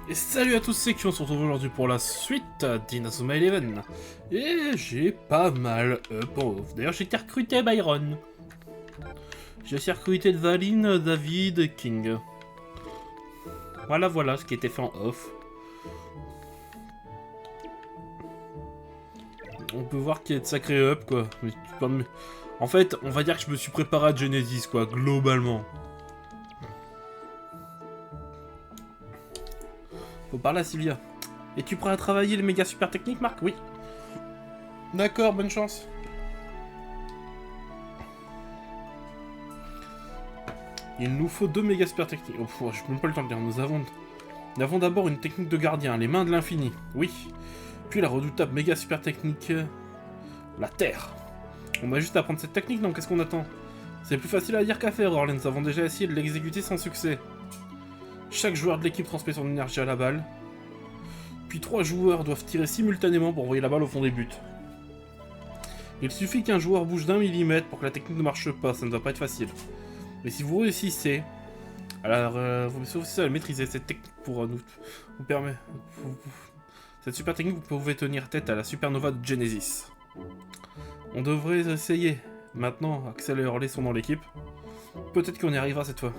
Et salut à tous, c'est qui on se retrouve aujourd'hui pour la suite d'Inazuma Eleven. Et j'ai pas mal pour off. D'ailleurs j'ai été recruté Byron. J'ai aussi recruté Valine, David et King. Voilà ce qui était fait en off. On peut voir qu'il y a de sacrés up quoi. En fait, on va dire que je me suis préparé à Genesis quoi, globalement. Faut parler à Sylvia. Es-tu prêt à travailler les méga super techniques, Marc? Oui. D'accord, bonne chance. Il nous faut 2 méga super techniques. Oh, je n'ai même pas le temps de dire. Nous avons d'abord une technique de gardien, les mains de l'infini. Oui. Puis la redoutable méga super technique... la Terre. On va juste apprendre cette technique, non? Qu'est-ce qu'on attend? C'est plus facile à dire qu'à faire, Orlen. Nous avons déjà essayé de l'exécuter sans succès. Chaque joueur de l'équipe transmet son énergie à la balle. Puis 3 joueurs doivent tirer simultanément pour envoyer la balle au fond des buts. Il suffit qu'un joueur bouge d'1 millimètre pour que la technique ne marche pas, ça ne va pas être facile. Mais si vous réussissez, alors vous réussissez à maîtriser cette technique pour nous permettre... Cette super technique, vous pouvez tenir tête à la supernova de Genesis. On devrait essayer. Maintenant, Axel et Orlé sont dans l'équipe. Peut-être qu'on y arrivera cette fois.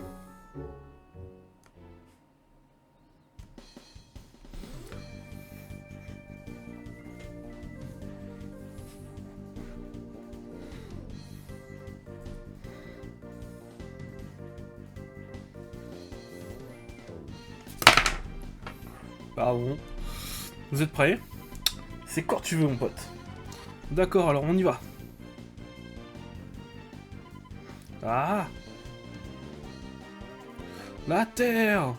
Pardon. Vous êtes prêts? C'est quand tu veux, mon pote. D'accord, alors on y va. Ah! La Terre!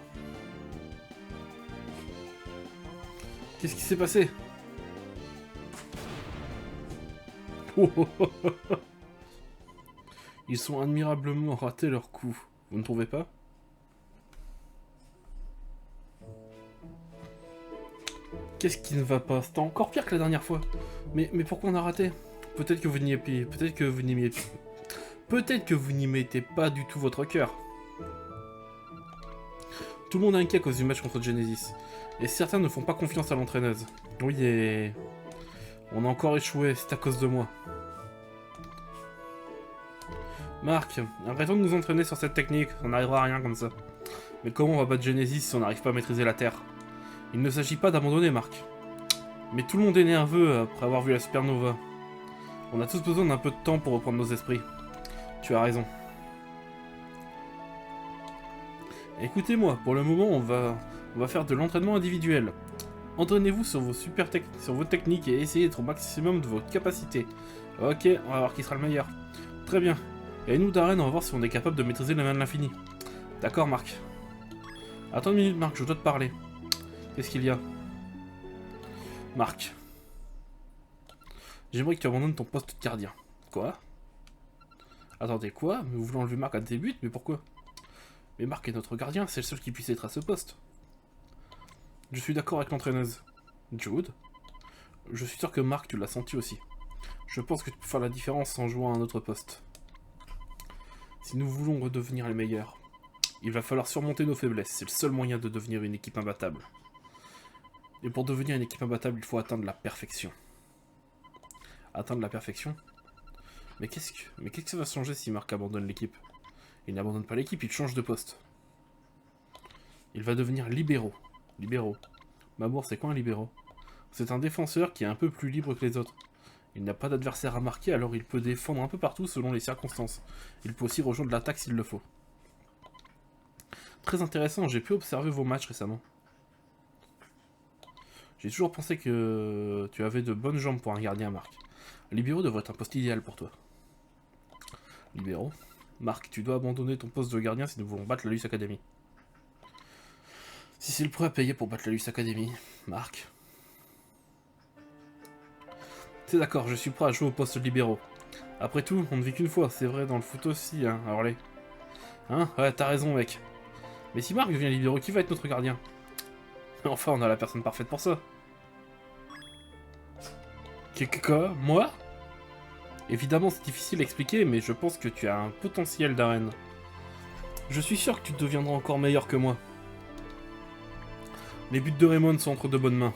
Qu'est-ce qui s'est passé? Ils sont admirablement ratés leur coup. Vous ne trouvez pas? Qu'est-ce qui ne va pas? C'était encore pire que la dernière fois. Mais pourquoi on a raté? Peut-être que vous n'y Peut-être que vous n'y mettez pas du tout votre cœur. Tout le monde est inquiet à cause du match contre Genesis. Et certains ne font pas confiance à l'entraîneuse. Oui, et... on a encore échoué, c'est à cause de moi. Marc, arrêtons de nous entraîner sur cette technique, on n'arrivera à rien comme ça. Mais comment on va battre Genesis si on n'arrive pas à maîtriser la Terre? Il ne s'agit pas d'abandonner, Marc. Mais tout le monde est nerveux après avoir vu la supernova. On a tous besoin d'un peu de temps pour reprendre nos esprits. Tu as raison. Écoutez-moi, pour le moment, on va faire de l'entraînement individuel. Entraînez-vous sur vos techniques et essayez d'être au maximum de vos capacités. Ok, on va voir qui sera le meilleur. Très bien. Et nous, Darren, on va voir si on est capable de maîtriser les mains de l'infini. D'accord, Marc. Attends une minute, Marc, je dois te parler. Qu'est-ce qu'il y a? Marc. J'aimerais que tu abandonnes ton poste de gardien. Quoi? Attendez, quoi? Mais vous voulez enlever Marc à tes buts? Mais pourquoi? Mais Marc est notre gardien, c'est le seul qui puisse être à ce poste. Je suis d'accord avec l'entraîneuse. Jude? Je suis sûr que Marc, tu l'as senti aussi. Je pense que tu peux faire la différence en jouant à un autre poste. Si nous voulons redevenir les meilleurs, il va falloir surmonter nos faiblesses. C'est le seul moyen de devenir une équipe imbattable. Et pour devenir une équipe imbattable, il faut atteindre la perfection. Atteindre la perfection? Mais qu'est-ce que ça va changer si Marc abandonne l'équipe? Il n'abandonne pas l'équipe, il change de poste. Il va devenir libéraux. Libéraux. Mamour, c'est quoi un libéraux? C'est un défenseur qui est un peu plus libre que les autres. Il n'a pas d'adversaire à marquer, alors il peut défendre un peu partout selon les circonstances. Il peut aussi rejoindre l'attaque s'il le faut. Très intéressant, j'ai pu observer vos matchs récemment. J'ai toujours pensé que tu avais de bonnes jambes pour un gardien, Marc. Libéraux devrait être un poste idéal pour toi. Libéraux? Marc, tu dois abandonner ton poste de gardien si nous voulons battre la Luce Academy. Si c'est le prêt à payer pour battre la Luce Academy, Marc. C'est d'accord, je suis prêt à jouer au poste de libéraux. Après tout, on ne vit qu'une fois, c'est vrai dans le foot aussi, hein, Orlé. Hein? Ouais, t'as raison, mec. Mais si Marc devient libéraux, qui va être notre gardien? Enfin, on a la personne parfaite pour ça. Quoi? Moi? Évidemment, c'est difficile à expliquer, mais je pense que tu as un potentiel d'arène. Je suis sûr que tu deviendras encore meilleur que moi. Les buts de Raymond sont entre de bonnes mains.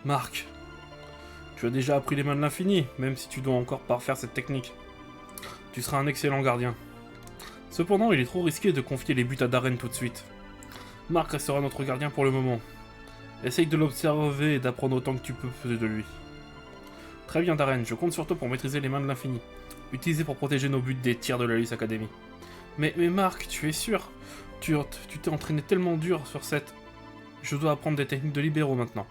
Marc, tu as déjà appris les mains de l'infini, même si tu dois encore parfaire cette technique. Tu seras un excellent gardien. Cependant, il est trop risqué de confier les buts à Darren tout de suite. Marc restera notre gardien pour le moment. Essaye de l'observer et d'apprendre autant que tu peux de lui. Très bien Darren, je compte sur toi pour maîtriser les mains de l'infini. Utilisé pour protéger nos buts des tirs de la Lys Academy. Mais Marc, tu es sûr? Tu t'es entraîné tellement dur sur cette... Je dois apprendre des techniques de libéraux maintenant.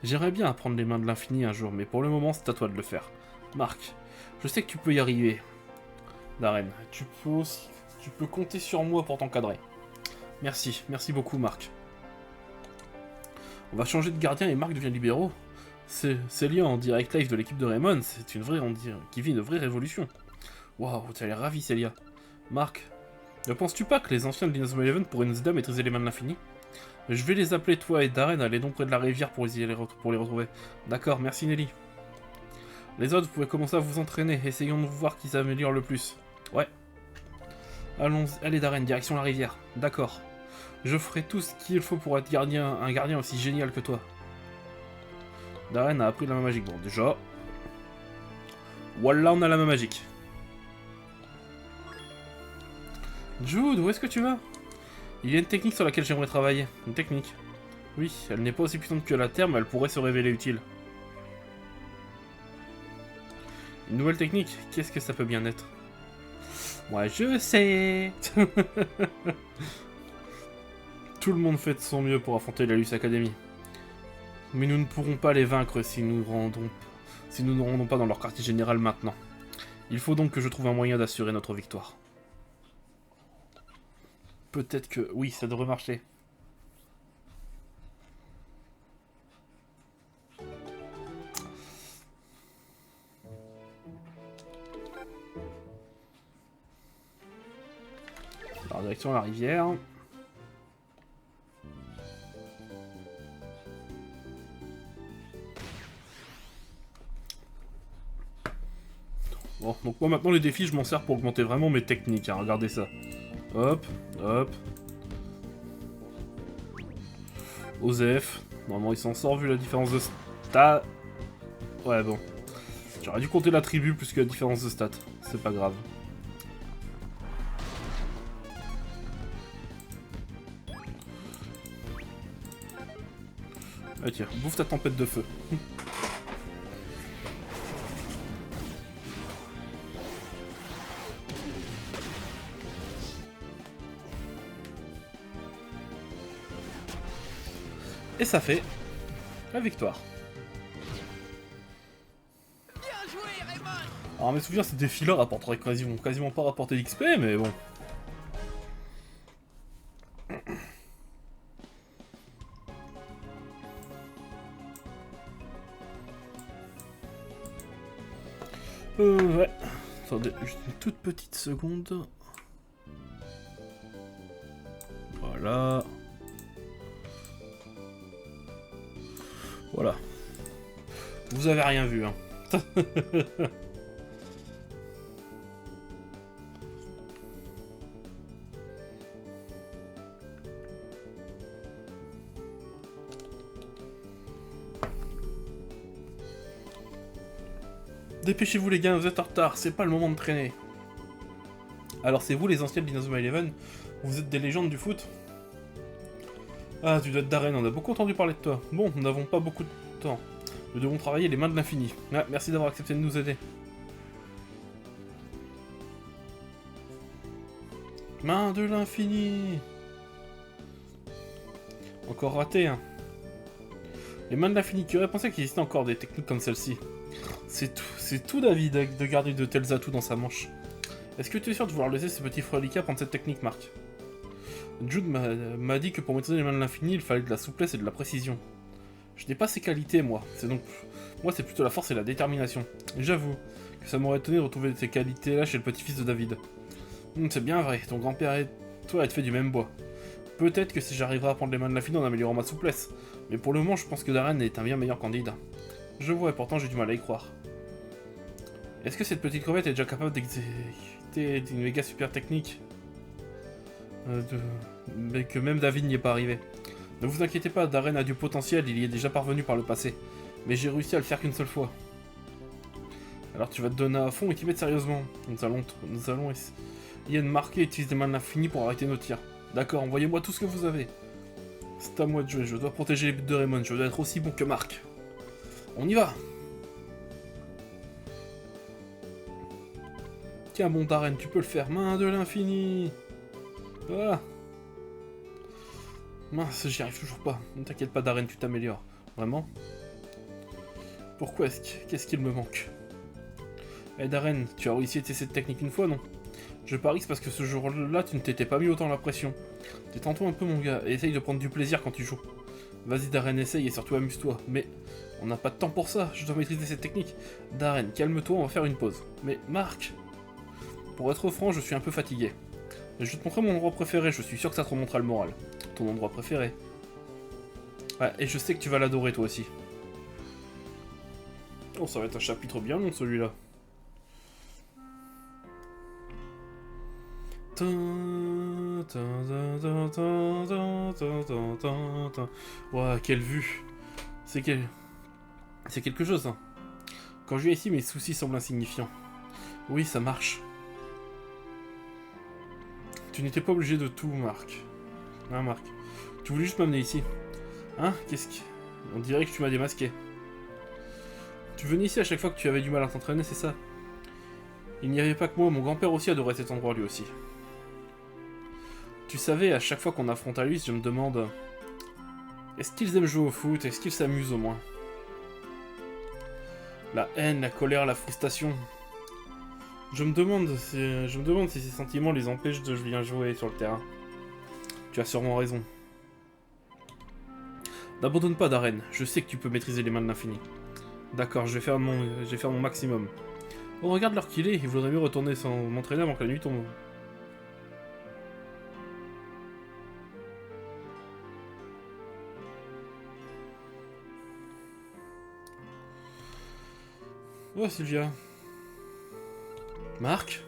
J'aimerais bien apprendre les mains de l'infini un jour, mais pour le moment c'est à toi de le faire. Marc, je sais que tu peux y arriver. Darren, tu peux compter sur moi pour t'encadrer. Merci beaucoup Marc. On va changer de gardien et Marc devient libéraux. Célia en direct live de l'équipe de Raymond, c'est une vraie, qui vit une vraie révolution. Waouh, tu as l'air ravi Célia. Marc, ne penses-tu pas que les anciens de l'Inazuma Eleven pourraient nous aider à maîtriser les mains de l'infini? Je vais les appeler toi et Darren, allez donc près de la rivière pour les retrouver. D'accord, merci Nelly. Les autres, vous pouvez commencer à vous entraîner, essayons de voir qui s'améliore le plus. Ouais. Allez Darren, direction la rivière. D'accord. Je ferai tout ce qu'il faut pour être un gardien aussi génial que toi. Darren a appris la main magique. Bon, déjà... Voilà, on a la main magique. Jude, où est-ce que tu vas? Il y a une technique sur laquelle j'aimerais travailler. Une technique. Oui, elle n'est pas aussi puissante que la Terre, mais elle pourrait se révéler utile. Une nouvelle technique? Qu'est-ce que ça peut bien être? Moi, je sais. Tout le monde fait de son mieux pour affronter la Lys Academy. Mais nous ne pourrons pas les vaincre si nous ne rendons pas dans leur quartier général maintenant. Il faut donc que je trouve un moyen d'assurer notre victoire. Peut-être que... Oui, ça devrait marcher. Alors, direction la rivière. Bon, donc moi maintenant les défis, je m'en sers pour augmenter vraiment mes techniques, hein, regardez ça. Hop, hop. Osef. Normalement il s'en sort vu la différence de stats. Ouais bon. J'aurais dû compter la tribu plus que la différence de stats. C'est pas grave. Ah tiens, bouffe ta tempête de feu. Et ça fait la victoire. Alors mes souvenirs, ces défis-là rapporteraient quasiment pas rapporté d'XP, mais bon. Ouais. Attendez, juste une toute petite seconde. Voilà. Voilà. Vous avez rien vu, hein. Dépêchez-vous les gars, vous êtes en retard, c'est pas le moment de traîner. Alors c'est vous les anciens de l'Inazuma Eleven, vous êtes des légendes du foot? Ah, tu dois être Darren, on a beaucoup entendu parler de toi. Bon, nous n'avons pas beaucoup de temps. Nous devons travailler les mains de l'infini. Ah, merci d'avoir accepté de nous aider. Main de l'infini. Encore raté, hein. Les mains de l'infini, qui aurait pensé qu'il existait encore des techniques comme celle-ci? C'est tout David de garder de tels atouts dans sa manche. Est-ce que tu es sûr de vouloir laisser ce petit reliquat prendre cette technique, Marc? Jude m'a dit que pour maîtriser les mains de l'infini, il fallait de la souplesse et de la précision. Je n'ai pas ces qualités, moi. Moi, c'est plutôt la force et la détermination. J'avoue que ça m'aurait étonné de retrouver ces qualités-là chez le petit-fils de David. C'est bien vrai, ton grand-père et toi êtes fait du même bois. Peut-être que si j'arriverai à prendre les mains de l'infini en améliorant ma souplesse. Mais pour le moment, je pense que Darren est un bien meilleur candidat. Je vois, et pourtant j'ai du mal à y croire. Est-ce que cette petite crevette est déjà capable d'exécuter une méga super technique mais que même David n'y est pas arrivé. Ne vous inquiétez pas, Darren a du potentiel, il y est déjà parvenu par le passé. Mais j'ai réussi à le faire qu'une seule fois. Alors tu vas te donner à fond et t'y mettre sérieusement. Nous allons essayer de marquer et utiliser des mains de l'infini pour arrêter nos tirs. D'accord, envoyez-moi tout ce que vous avez. C'est à moi de jouer, je dois protéger les buts de Raymond, je dois être aussi bon que Marc. On y va. Tiens bon Darren, tu peux le faire, main de l'infini. Ah. Mince, j'y arrive toujours pas. Ne t'inquiète pas Darren, tu t'améliores. Vraiment? Pourquoi qu'est-ce qu'il me manque? Eh Darren, tu as réussi à tester cette technique une fois, non? Je parie que c'est parce que ce jour-là, tu ne t'étais pas mis autant la pression. Détends-toi un peu mon gars, et essaye de prendre du plaisir quand tu joues. Vas-y Darren, essaye et surtout amuse-toi. Mais on n'a pas de temps pour ça, je dois maîtriser cette technique. Darren, calme-toi, on va faire une pause. Mais Marc, pour être franc, je suis un peu fatigué. Je vais te montrer mon endroit préféré, je suis sûr que ça te remontera le moral. Ton endroit préféré. Ouais, et je sais que tu vas l'adorer toi aussi. Oh, ça va être un chapitre bien long celui-là. Ouah, quelle vue. C'est quelque chose, hein. Quand je viens ici, mes soucis semblent insignifiants. Oui, ça marche. Tu n'étais pas obligé de tout, Marc. Hein, Marc. Tu voulais juste m'amener ici. Hein? Qu'est-ce que... On dirait que tu m'as démasqué. Tu venais ici à chaque fois que tu avais du mal à t'entraîner, c'est ça? Il n'y avait pas que moi, mon grand-père aussi adorait cet endroit lui aussi. Tu savais, à chaque fois qu'on affronte Alice, je me demande... Est-ce qu'ils aiment jouer au foot? Est-ce qu'ils s'amusent au moins? La haine, la colère, la frustration... Je me demande si ces sentiments les empêchent de bien jouer sur le terrain. Tu as sûrement raison. N'abandonne pas, Darren. Je sais que tu peux maîtriser les mains de l'infini. D'accord, je vais faire mon maximum. Oh, regarde l'heure qu'il est. Il vaudrait mieux retourner sans m'entraîner avant que la nuit tombe. Oh, Sylvia. Marc?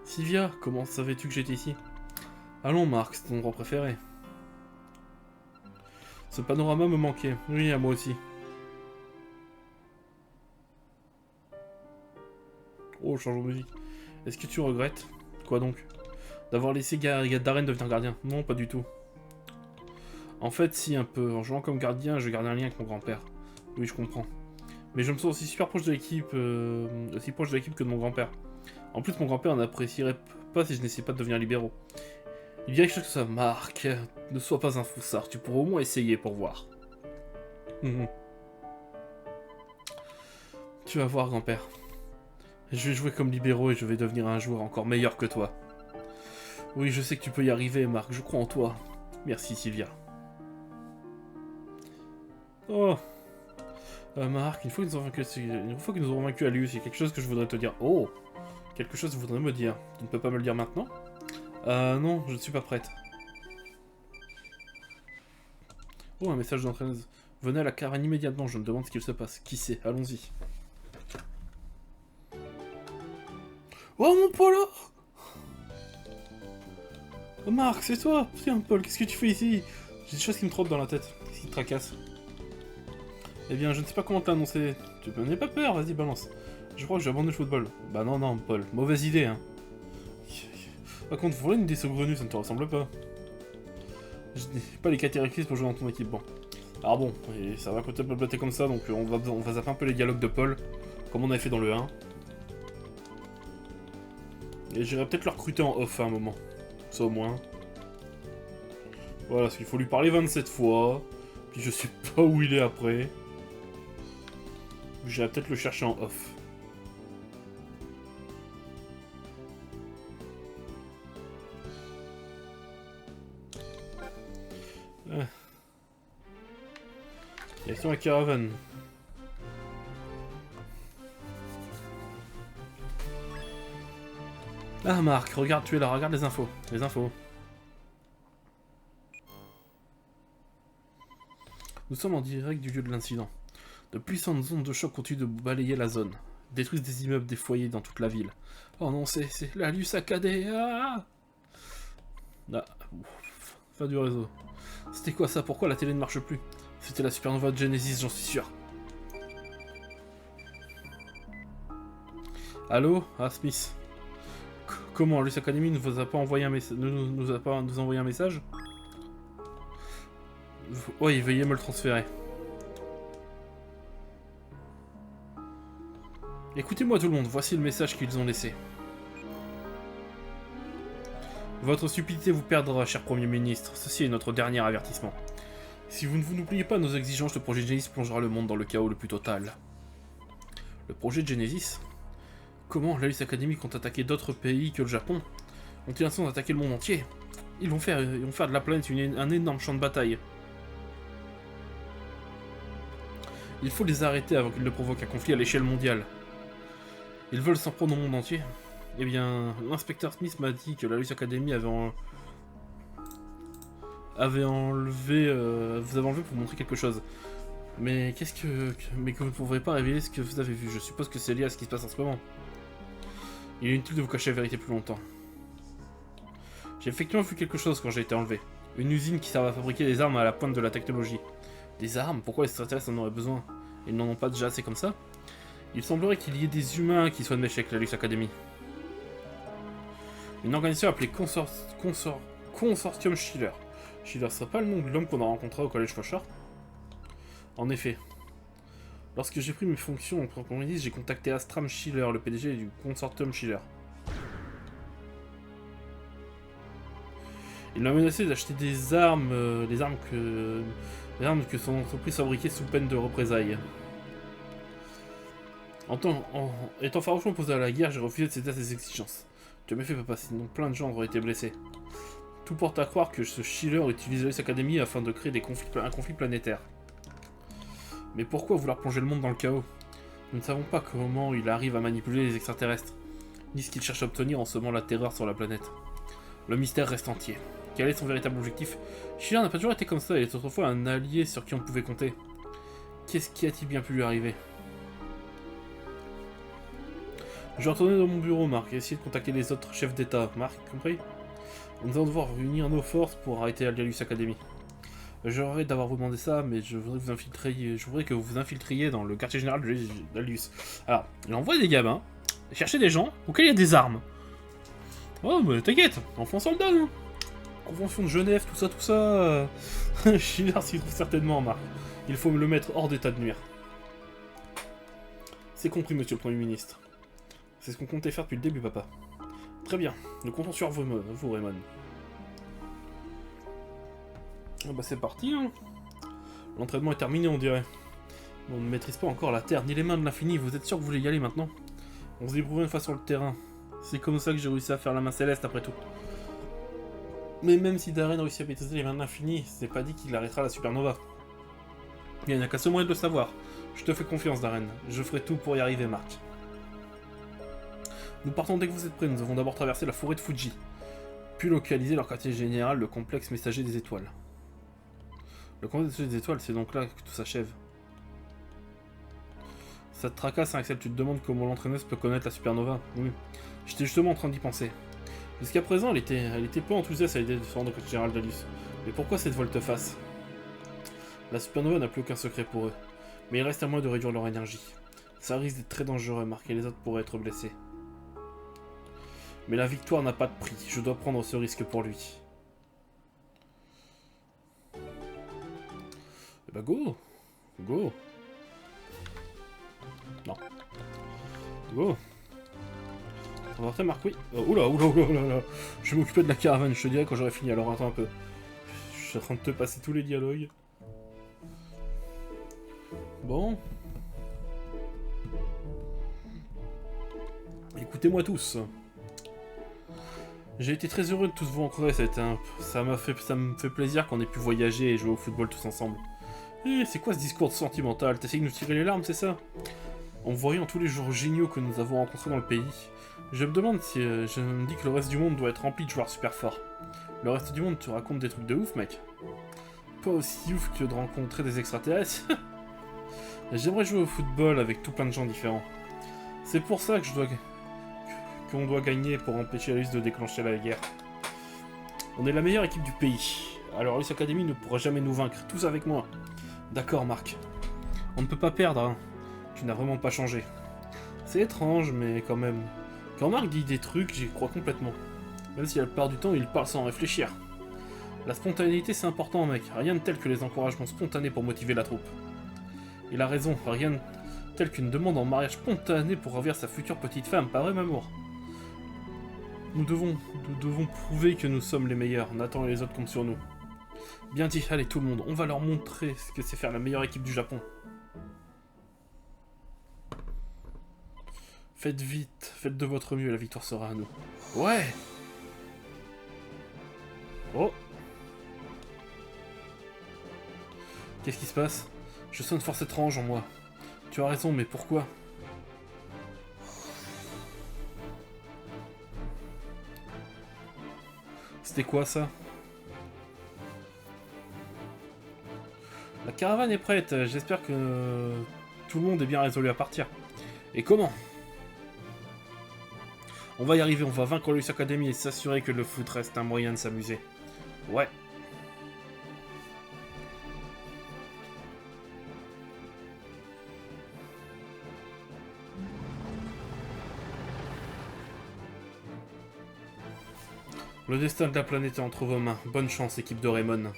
Sylvia, comment savais-tu que j'étais ici? Allons, Marc, c'est ton endroit préféré. Ce panorama me manquait. Oui, à moi aussi. Oh, changeons de musique. Est-ce que tu regrettes? Quoi donc? D'avoir laissé Darren devenir gardien? Non, pas du tout. En fait, si, un peu. En jouant comme gardien, je garde un lien avec mon grand-père. Oui, je comprends. Mais je me sens aussi super proche de l'équipe, aussi proche de l'équipe que de mon grand-père. En plus, mon grand-père n'apprécierait pas si je n'essayais pas de devenir libéraux. Il dirait quelque chose que ça, Marc, ne sois pas un foussard, tu pourrais au moins essayer pour voir. Tu vas voir, grand-père. Je vais jouer comme libéraux et je vais devenir un joueur encore meilleur que toi. Oui, je sais que tu peux y arriver, Marc, je crois en toi. Merci, Sylvia. Oh, Marc, une fois que nous aurons vaincu Alius, il y a quelque chose que je voudrais te dire. Oh, quelque chose que je voudrais me dire. Tu ne peux pas me le dire maintenant? Non, je ne suis pas prête. Oh, un message d'entraîneuse. Venez à la caravane immédiatement, je me demande ce qu'il se passe. Qui c'est? Allons-y. Oh, mon Polo! Oh, Marc, c'est toi! Tiens, Paul, qu'est-ce que tu fais ici? J'ai des choses qui me trottent dans la tête. Qu'est-ce qui te tracasse? Eh bien, je ne sais pas comment te l'annoncer. Tu n'aie pas peur, vas-y, balance. Je crois que j'ai abandonné le football. Bah non, Paul. Mauvaise idée, hein. Par contre, voilà une idée saugrenue, ça ne te ressemble pas. Je n'ai pas les caractéristiques pour jouer dans ton équipe, bon. Alors bon, et ça va peut-être me comme ça, donc on va zapper un peu les dialogues de Paul, comme on avait fait dans le 1. Et j'irai peut-être le recruter en off à un moment. Ça au moins. Voilà, parce qu'il faut lui parler 27 fois, puis je sais pas où il est après. J'irai peut-être le chercher en off. Direction la caravane. Ah Marc, regarde, tu es là, regarde les infos. Les infos. Nous sommes en direct du lieu de l'incident. De puissantes ondes de choc continuent de balayer la zone. Détruisent des immeubles, des foyers dans toute la ville. Oh non, c'est la luce saccadée. Ah, fin du réseau. C'était quoi ça? Pourquoi la télé ne marche plus? C'était la supernova de Genesis, j'en suis sûr. Allô? Ah, Smith. Comment? Luce Academy ne vous a pas envoyé un message? Nous a pas nous envoyé un message? Oui, veuillez me le transférer. Écoutez-moi tout le monde, voici le message qu'ils ont laissé. Votre stupidité vous perdra, cher Premier ministre. Ceci est notre dernier avertissement. Si vous ne vous n'oubliez pas nos exigences, le projet Genesis plongera le monde dans le chaos le plus total. Le projet Genesis? Comment la Luce Academy compte attaquer d'autres pays que le Japon? Ont-ils l'intention d'attaquer le monde entier? Ils vont faire de la planète un énorme champ de bataille. Il faut les arrêter avant qu'ils ne provoquent un conflit à l'échelle mondiale. Ils veulent s'en prendre au monde entier. Eh bien, l'inspecteur Smith m'a dit que la Luce Academy avait enlevé... vous avez enlevé pour montrer quelque chose. Mais qu'est-ce que... Mais que vous ne pourrez pas révéler ce que vous avez vu. Je suppose que c'est lié à ce qui se passe en ce moment. Il est inutile de vous cacher la vérité plus longtemps. J'ai effectivement vu quelque chose quand j'ai été enlevé. Une usine qui sert à fabriquer des armes à la pointe de la technologie. Des armes? Pourquoi les extraterrestres en auraient besoin? Ils n'en ont pas déjà assez comme ça? Il semblerait qu'il y ait des humains qui soient de mèche avec la Luce Academy. Une organisation appelée Consortium Schiller. Schiller serait pas le nom de l'homme qu'on a rencontré au collège Fochard? En effet. Lorsque j'ai pris mes fonctions en premier ministre, j'ai contacté Astram Schiller, le PDG du Consortium Schiller. Il m'a menacé d'acheter des armes, des armes que son entreprise fabriquait sous peine de représailles. Étant farouchement opposé à la guerre, j'ai refusé de céder à ses exigences. Tu as bien fait, papa, sinon plein de gens auraient été blessés. Tout porte à croire que ce Schiller utilise la Academy afin de créer un conflit planétaire. Mais pourquoi vouloir plonger le monde dans le chaos? Nous ne savons pas comment il arrive à manipuler les extraterrestres, ni ce qu'il cherche à obtenir en semant la terreur sur la planète. Le mystère reste entier. Quel est son véritable objectif? Schiller n'a pas toujours été comme ça, il est autrefois un allié sur qui on pouvait compter. Qu'est-ce qui a-t-il bien pu lui arriver? Je vais retourner dans mon bureau, Marc, et essayer de contacter les autres chefs d'État. Marc, compris? Nous allons devoir réunir nos forces pour arrêter la Luce Academy. Je regrette d'avoir vous demandé ça, mais je voudrais que vous vous infiltriez dans le quartier général de l'Alius. Alors, il envoie des gamins chercher des gens auxquels il y a des armes. Oh, mais t'inquiète, enfant soldat, hein. Convention de Genève, tout ça. Schiller s'y trouve certainement, Marc. Il faut me le mettre hors d'état de nuire. C'est compris, monsieur le Premier ministre. C'est ce qu'on comptait faire depuis le début, papa. Très bien, nous comptons sur vous, Raymond. Ah bah c'est parti, hein. L'entraînement est terminé, on dirait. On ne maîtrise pas encore la Terre, ni les mains de l'infini. Vous êtes sûr que vous voulez y aller maintenant? On se débrouille une fois sur le terrain. C'est comme ça que j'ai réussi à faire la main céleste, après tout. Mais même si Darren réussit à maîtriser les mains de l'infini, c'est pas dit qu'il arrêtera la supernova. Il n'y a qu'un seul moyen de le savoir. Je te fais confiance, Darren. Je ferai tout pour y arriver, Marc. Nous partons dès que vous êtes prêts. Nous devons d'abord traverser la forêt de Fuji, puis localiser leur quartier général, le complexe messager des étoiles. Le complexe messager des étoiles, c'est donc là que tout s'achève. Ça te tracasse, hein, Axel, tu te demandes comment l'entraîneuse peut connaître la supernova. Oui, j'étais justement en train d'y penser. Jusqu'à présent, elle était peu enthousiaste à l'idée de se rendre au quartier général d'Alius. Mais pourquoi cette volte-face? La supernova n'a plus aucun secret pour eux. Mais il reste à moins de réduire leur énergie. Ça risque d'être très dangereux, Marc, et les autres pourraient être blessés. Mais la victoire n'a pas de prix. Je dois prendre ce risque pour lui. Eh bah go! Go! Non. Go! On va rentrer, Marc, oui. Oh, oula. Je vais m'occuper de la caravane, je te dirai quand j'aurai fini. Alors attends un peu. Je suis en train de te passer tous les dialogues. Bon. Écoutez-moi tous. J'ai été très heureux de tous vous rencontrer, ça me fait plaisir qu'on ait pu voyager et jouer au football tous ensemble. Eh, c'est quoi ce discours sentimental? T'essayes de nous tirer les larmes, c'est ça? En voyant tous les jours géniaux que nous avons rencontrés dans le pays, je me demande si je me dis que le reste du monde doit être rempli de joueurs super forts. Le reste du monde te raconte des trucs de ouf, mec. Pas aussi ouf que de rencontrer des extraterrestres. J'aimerais jouer au football avec tout plein de gens différents. C'est pour ça que qu'on doit gagner pour empêcher la liste de déclencher la guerre. On est la meilleure équipe du pays. alors Lys Academy ne pourra jamais nous vaincre. Tous avec moi. D'accord, Marc. On ne peut pas perdre, hein. Tu n'as vraiment pas changé. C'est étrange, mais quand même. Quand Marc dit des trucs, j'y crois complètement. Même si la plupart du temps, il parle sans réfléchir. La spontanéité, c'est important, mec. Rien de tel que les encouragements spontanés pour motiver la troupe. Il a raison, rien de tel qu'une demande en mariage spontanée pour ravir sa future petite femme, pas vrai, Mamour? Nous devons prouver que nous sommes les meilleurs. Nathan et les autres comptent sur nous. Bien dit, allez tout le monde, on va leur montrer ce que c'est faire la meilleure équipe du Japon. Faites vite, faites de votre mieux, la victoire sera à nous. Ouais! Oh! Qu'est-ce qui se passe? Je sens une force étrange en moi. Tu as raison, mais pourquoi? C'était quoi ça? La caravane est prête, j'espère que tout le monde est bien résolu à partir. Et comment? On va y arriver, on va vaincre Lys Academy et s'assurer que le foot reste un moyen de s'amuser. Ouais. Le destin de la planète est entre vos mains. Bonne chance, équipe de Raymond.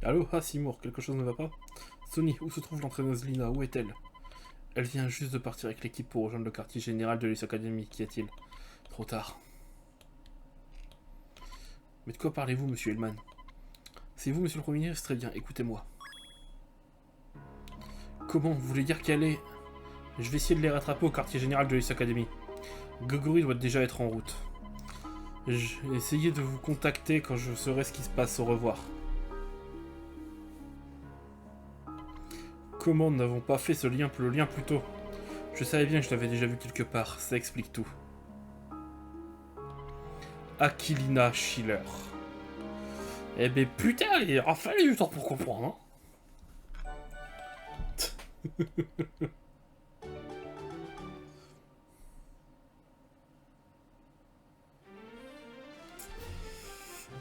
Allô? Ah, Seymour, quelque chose ne va pas? Sonny, où se trouve l'entraîneuse Lina? Où est-elle? Elle vient juste de partir avec l'équipe pour rejoindre le quartier général de Lys Academy. Qu'y a-t-il? Trop tard. Mais de quoi parlez-vous, monsieur Hellman? C'est vous, monsieur le Premier ministre? Très bien, écoutez-moi. Comment? Vous voulez dire qu'elle est... Je vais essayer de les rattraper au quartier général de Lys Academy. Gogori doit déjà être en route. Essayez de vous contacter quand je saurai ce qui se passe. Au revoir. Comment n'avons pas fait le lien plus tôt? Je savais bien que je l'avais déjà vu quelque part. Ça explique tout. Aquilina Schiller. Eh ben putain, il a fallu du temps pour comprendre, hein.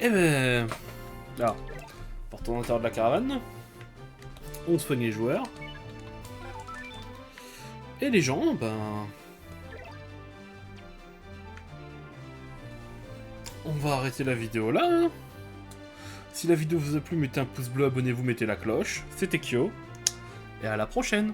Eh ben... Alors, partons à l'intérieur de la caravane. On soigne les joueurs. Et les gens, ben... On va arrêter la vidéo là. Hein. Si la vidéo vous a plu, mettez un pouce bleu, abonnez-vous, mettez la cloche. C'était Kyo. Et à la prochaine.